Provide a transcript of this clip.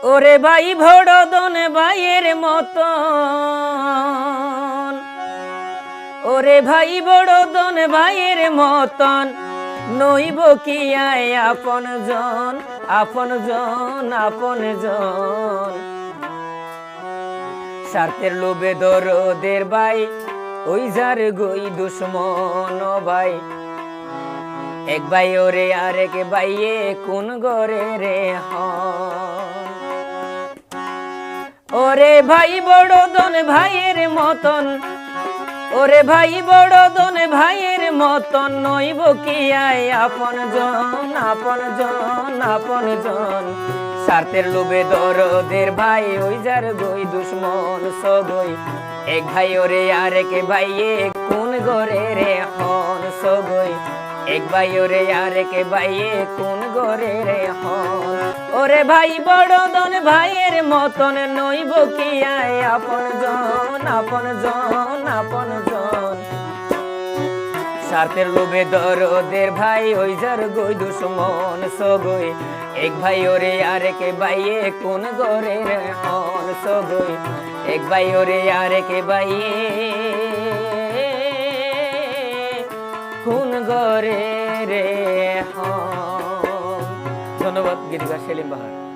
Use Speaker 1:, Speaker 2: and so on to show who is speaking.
Speaker 1: ওরে ভাই ভোড়দন ভাইয়ের মতন, ওরে ভাই বড়দন ভাইয়ের মতন নইব কি আয় আপন জন, আপন জন, আপন জন। স্বার্থের লোভে দরদের ভাই ওই যার গই দুশ্মন ভাই। এক ভাই ওরে আরেক ভাইয়ে কোন গরে রে হন। ওরে ভাই বড়দন ভাইয়ের মতন, ওরে ভাই বড়দন ভাইয়ের মতন নইব কি আয় আপন জন, আপন জন, আপন জন। স্বার্থের লোভে দরদের ভাই ওই যার গই দুশ্মন সগই। এক ভাই ওরে আরেক ভাইয়ে কোন গরে রে হন সগই। এক ভাই ওরে আরেক ভাইয়ে কোন গরে রে হন। ওরে ভাই বড়দন ভাইয়ের মতন নইব কি আয় আপন জন, আপন জন, আপন জন। স্বার্থের লোভে দরদের ভাই ওই যার গই দুশ্মন সগই। এক ভাই ওরে আরেক ভাইয়ে কোন গরে রে হন সগই। এক ভাই ওরে আরেক ভাইয়ে কোন গরে রে হন। ধন্যবাদ গীতিকার সেলিম বাহার।